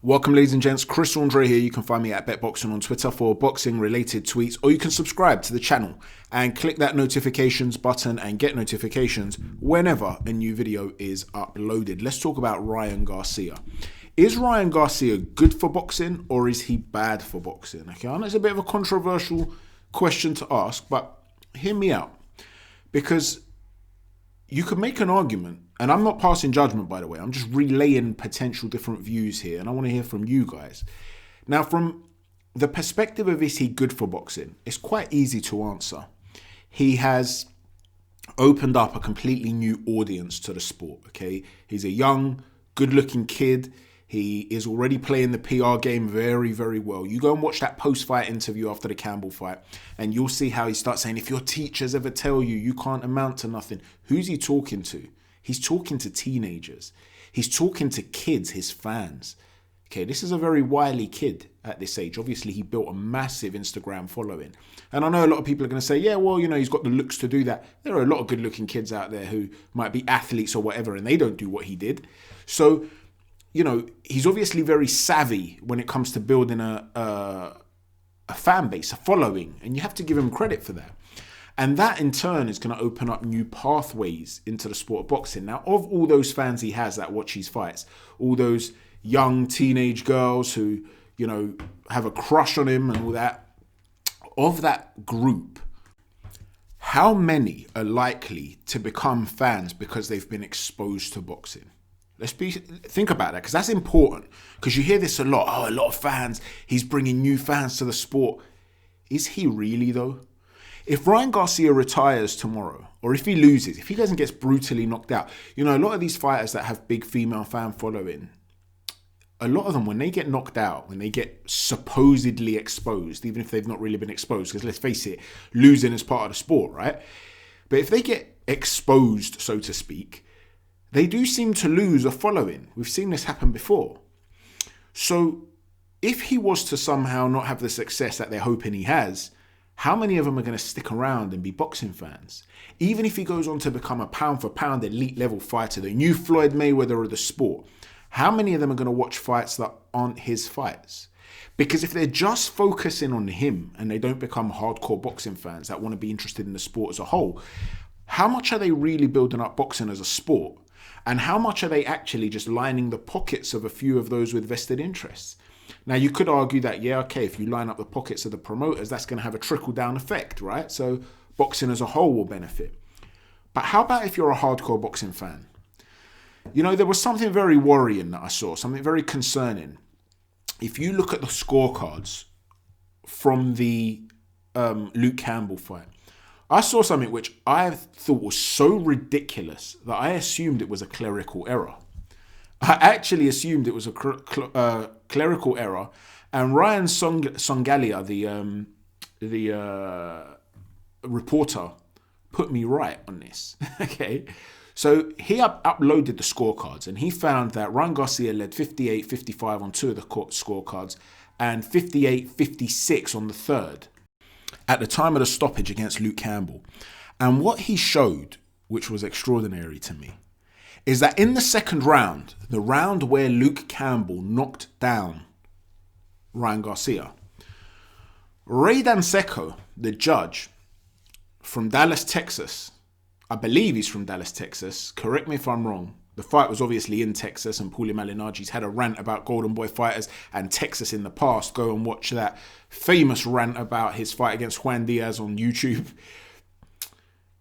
Welcome, ladies and gents. Chris Andre here. You can find me at BetBoxing on Twitter for boxing-related tweets, or you can subscribe to the channel and click that notifications button and get notifications whenever a new video is uploaded. Let's talk about Ryan Garcia. Is Ryan Garcia good for boxing, or is he bad for boxing? Okay, I know it's a bit of a controversial question to ask, but hear me out. Because you could make an argument, and I'm not passing judgment, by the way. I'm just relaying potential different views here, and I want to hear from you guys. Now, from the perspective of is he good for boxing, it's quite easy to answer. He has opened up a completely new audience to the sport, okay? He's a young, good-looking kid. He is already playing the PR game very, very well. You go and watch that post-fight interview after the Campbell fight, and you'll see how he starts saying, if your teachers ever tell you you can't amount to nothing, who's he talking to? He's talking to teenagers. He's talking to kids, his fans. Okay, this is a very wily kid at this age. Obviously, he built a massive Instagram following. And I know a lot of people are going to say, yeah, well, you know, he's got the looks to do that. There are a lot of good-looking kids out there who might be athletes or whatever, and they don't do what he did. So, you know, he's obviously very savvy when it comes to building a fan base, a following, and you have to give him credit for that. And that in turn is going to open up new pathways into the sport of boxing. Now, of all those fans he has that watch his fights, all those young teenage girls who, you know, have a crush on him and all that, of that group, how many are likely to become fans because they've been exposed to boxing? Think about that, because that's important. Because you hear this a lot. Oh, a lot of fans. He's bringing new fans to the sport. Is he really, though? If Ryan Garcia retires tomorrow, or if he loses, if he doesn't get brutally knocked out, you know, a lot of these fighters that have big female fan following, a lot of them, when they get knocked out, when they get supposedly exposed, even if they've not really been exposed, because let's face it, losing is part of the sport, right? But if they get exposed, so to speak, they do seem to lose a following. We've seen this happen before. So if he was to somehow not have the success that they're hoping he has, how many of them are going to stick around and be boxing fans? Even if he goes on to become a pound-for-pound elite level fighter, the new Floyd Mayweather of the sport, how many of them are going to watch fights that aren't his fights? Because if they're just focusing on him and they don't become hardcore boxing fans that want to be interested in the sport as a whole, how much are they really building up boxing as a sport? And how much are they actually just lining the pockets of a few of those with vested interests? Now, you could argue that, yeah, okay, if you line up the pockets of the promoters, that's going to have a trickle-down effect, right? So boxing as a whole will benefit. But how about if you're a hardcore boxing fan? You know, there was something very worrying that I saw, something very concerning. If you look at the scorecards from the Luke Campbell fight, I saw something which I thought was so ridiculous that I assumed it was a clerical error. I actually assumed it was a clerical error, and Ryan Songalia, the reporter, put me right on this. Okay, so he uploaded the scorecards, and he found that Ryan Garcia led 58-55 on two of the scorecards and 58-56 on the third at the time of the stoppage against Luke Campbell. And what he showed, which was extraordinary to me, is that in the second round, the round where Luke Campbell knocked down Ryan Garcia, Ray Danseco, the judge from Dallas, Texas, I believe he's from Dallas, Texas, correct me if I'm wrong. The fight was obviously in Texas, and Paulie Malignaggi's had a rant about Golden Boy fighters and Texas in the past. Go and watch that famous rant about his fight against Juan Diaz on YouTube.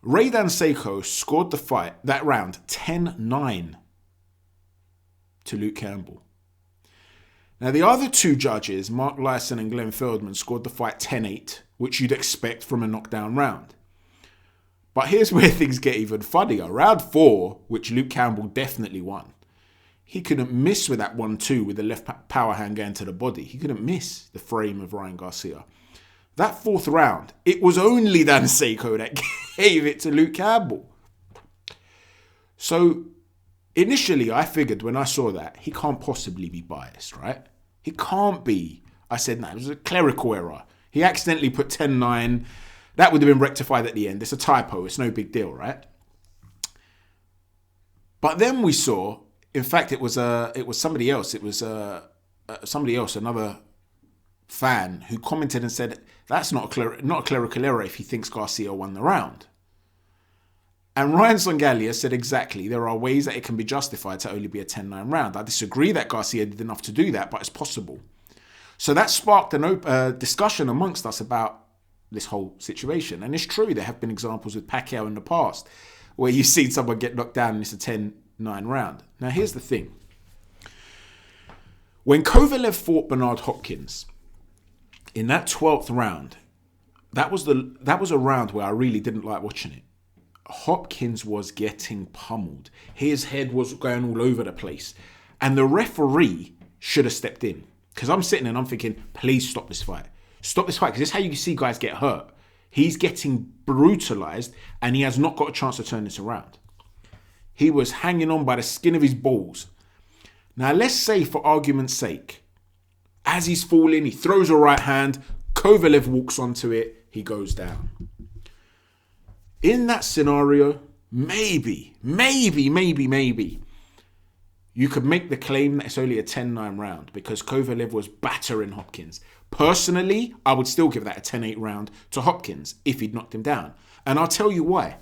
Ray Danseco scored that round 10-9 to Luke Campbell. Now, the other two judges, Mark Lyson and Glenn Feldman, scored the fight 10-8, which you'd expect from a knockdown round. But here's where things get even funnier. Round 4, which Luke Campbell definitely won, he couldn't miss with that 1-2 with the left power hand going to the body. He couldn't miss the frame of Ryan Garcia. That fourth round, it was only Danseco that gave it to Luke Campbell. So initially I figured when I saw that, he can't possibly be biased, right? He can't be. I said, no, it was a clerical error. He accidentally put 10-9. That would have been rectified at the end. It's a typo. It's no big deal, right? But then we saw, in fact, it was somebody else. It was somebody else, another fan, who commented and said that's not a clerical error if he thinks Garcia won the round. And Ryan Garcia said exactly, there are ways that it can be justified to only be a 10-9 round. I disagree that Garcia did enough to do that, but it's possible. So that sparked a discussion amongst us about this whole situation. And it's true, there have been examples with Pacquiao in the past where you've seen someone get knocked down and it's a 10-9 round. Now, here's the thing. When Kovalev fought Bernard Hopkins, in that 12th round, that was a round where I really didn't like watching it. Hopkins was getting pummeled. His head was going all over the place. And the referee should have stepped in. Because I'm sitting and I'm thinking, please stop this fight. Stop this fight, because this is how you see guys get hurt. He's getting brutalized and he has not got a chance to turn this around. He was hanging on by the skin of his balls. Now, let's say, for argument's sake, as he's falling, he throws a right hand, Kovalev walks onto it, he goes down. In that scenario, maybe, you could make the claim that it's only a 10-9 round because Kovalev was battering Hopkins. Personally, I would still give that a 10-8 round to Hopkins if he'd knocked him down. And I'll tell you why.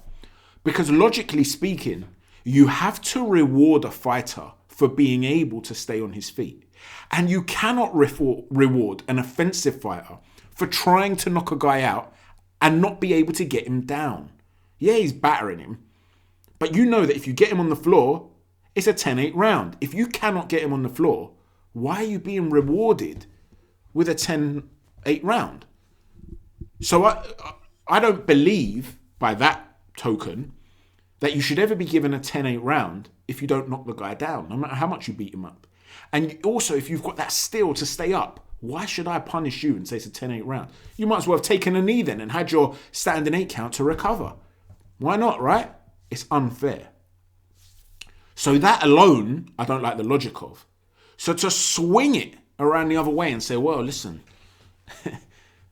Because logically speaking, you have to reward a fighter for being able to stay on his feet. And you cannot reward an offensive fighter for trying to knock a guy out and not be able to get him down. Yeah, he's battering him. But you know that if you get him on the floor, it's a 10-8 round. If you cannot get him on the floor, why are you being rewarded with a 10-8 round? So I don't believe, by that token, that you should ever be given a 10-8 round if you don't knock the guy down, no matter how much you beat him up. And also, if you've got that steel to stay up, why should I punish you and say it's a 10-8 round? You might as well have taken a knee then and had your standing 8 count to recover. Why not, right? It's unfair. So that alone, I don't like the logic of. So to swing it around the other way and say, well, listen,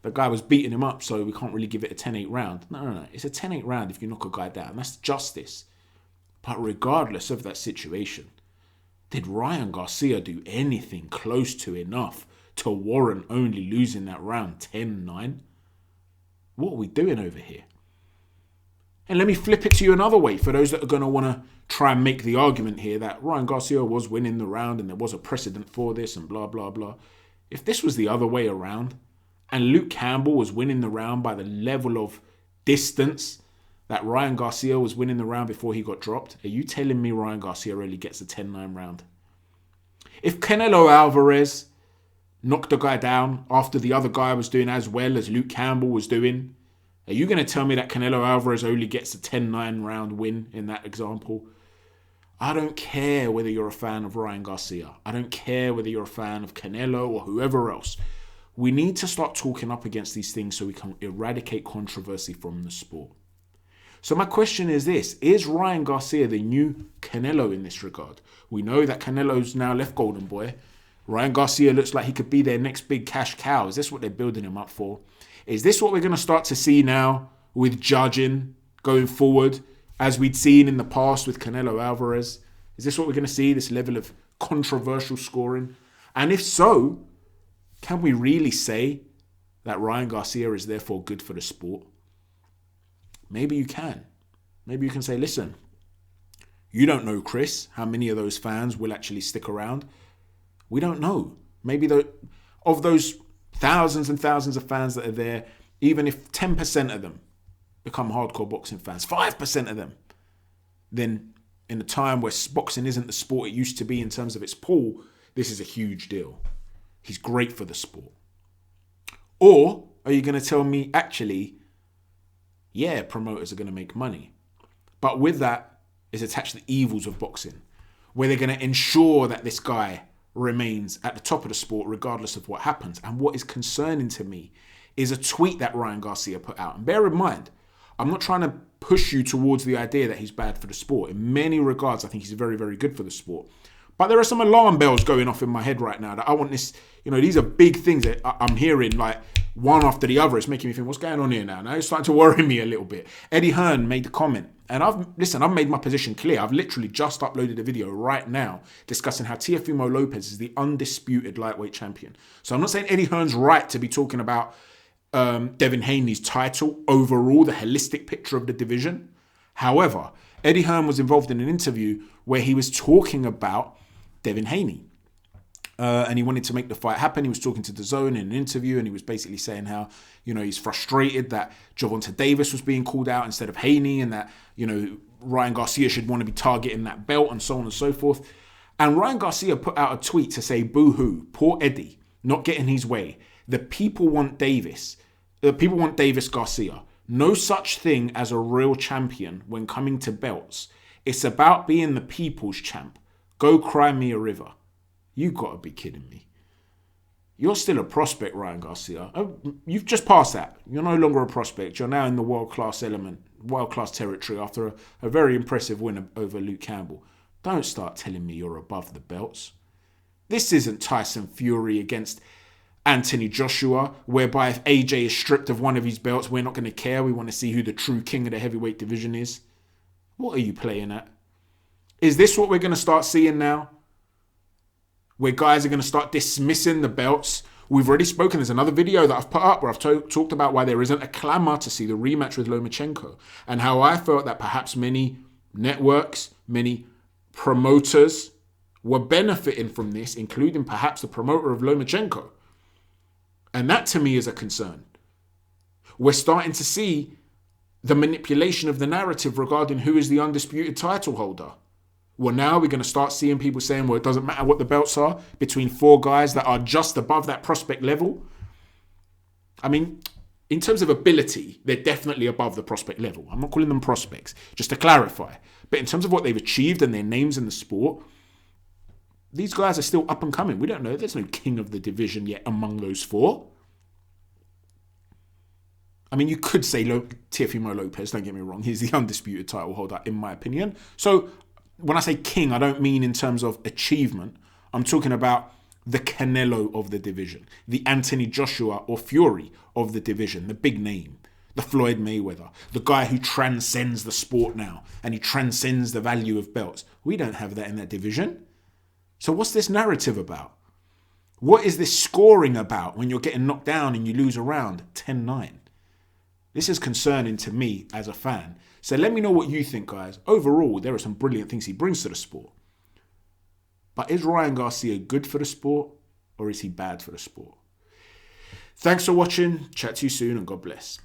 the guy was beating him up, so we can't really give it a 10-8 round. No. It's a 10-8 round if you knock a guy down. That's justice. But regardless of that situation, did Ryan Garcia do anything close to enough to warrant only losing that round 10-9? What are we doing over here? And let me flip it to you another way for those that are going to want to try and make the argument here that Ryan Garcia was winning the round and there was a precedent for this and blah, blah, blah. If this was the other way around and Luke Campbell was winning the round by the level of distance that Ryan Garcia was winning the round before he got dropped, are you telling me Ryan Garcia really gets a 10-9 round? If Canelo Alvarez knocked a guy down after the other guy was doing as well as Luke Campbell was doing, are you going to tell me that Canelo Alvarez only gets a 10-9 round win in that example? I don't care whether you're a fan of Ryan Garcia. I don't care whether you're a fan of Canelo or whoever else. We need to start talking up against these things so we can eradicate controversy from the sport. So my question is this. Is Ryan Garcia the new Canelo in this regard? We know that Canelo's now left Golden Boy. Ryan Garcia looks like he could be their next big cash cow. Is this what they're building him up for? Is this what we're going to start to see now with judging going forward, as we'd seen in the past with Canelo Alvarez? Is this what we're going to see, this level of controversial scoring? And if so, can we really say that Ryan Garcia is therefore good for the sport? Maybe you can. Maybe you can say, listen, you don't know, Chris, how many of those fans will actually stick around. We don't know. Maybe of those thousands and thousands of fans that are there, even if 10% of them become hardcore boxing fans, 5% of them, then in a time where boxing isn't the sport it used to be in terms of its pool, this is a huge deal. He's great for the sport. Or are you going to tell me, actually, yeah, promoters are going to make money, but with that is attached the evils of boxing, where they're going to ensure that this guy remains at the top of the sport regardless of what happens. And what is concerning to me is a tweet that Ryan Garcia put out. And bear in mind, I'm not trying to push you towards the idea that he's bad for the sport. In many regards, I think he's very, very good for the sport. But there are some alarm bells going off in my head right now that I want this, these are big things that I'm hearing like one after the other. It's making me think, what's going on here now? Now it's starting to worry me a little bit. Hearn made the comment And I've made my position clear. I've literally just uploaded a video right now discussing how Teofimo Lopez is the undisputed lightweight champion. So I'm not saying Eddie Hearn's right to be talking about Devin Haney's title overall, the holistic picture of the division. However, Eddie Hearn was involved in an interview where he was talking about Devin Haney. And he wanted to make the fight happen. He was talking to DAZN in an interview, and he was basically saying how, he's frustrated that Gervonta Davis was being called out instead of Haney, and that, Ryan Garcia should want to be targeting that belt, and so on and so forth. And Ryan Garcia put out a tweet to say, boo-hoo, poor Eddie, not getting his way. The people want Davis. The people want Davis Garcia. No such thing as a real champion when coming to belts. It's about being the people's champ. Go cry me a river. You got to be kidding me. You're still a prospect, Ryan Garcia. You've just passed that. You're no longer a prospect. You're now in the world-class element, world-class territory after a very impressive win over Luke Campbell. Don't start telling me you're above the belts. This isn't Tyson Fury against Anthony Joshua, whereby if AJ is stripped of one of his belts, we're not going to care. We want to see who the true king of the heavyweight division is. What are you playing at? Is this what we're going to start seeing now? Where guys are going to start dismissing the belts. We've already spoken. There's another video that I've put up where I've talked about why there isn't a clamour to see the rematch with Lomachenko, and how I felt that perhaps many networks, many promoters were benefiting from this, including perhaps the promoter of Lomachenko. And that to me is a concern. We're starting to see the manipulation of the narrative regarding who is the undisputed title holder. Well, now we're going to start seeing people saying, well, it doesn't matter what the belts are between four guys that are just above that prospect level. I mean, in terms of ability, they're definitely above the prospect level. I'm not calling them prospects, just to clarify. But in terms of what they've achieved and their names in the sport, these guys are still up and coming. We don't know. There's no king of the division yet among those four. I mean, you could say Teofimo Lopez, don't get me wrong. He's the undisputed title holder, in my opinion. So when I say king, I don't mean in terms of achievement. I'm talking about the Canelo of the division, the Anthony Joshua or Fury of the division, the big name, the Floyd Mayweather, the guy who transcends the sport now, and he transcends the value of belts. We don't have that in that division. So what's this narrative about? What is this scoring about when you're getting knocked down and you lose a round 10-9? This is concerning to me as a fan. So let me know what you think, guys. Overall, there are some brilliant things he brings to the sport. But is Ryan Garcia good for the sport, or is he bad for the sport? Thanks for watching. Chat to you soon, and God bless.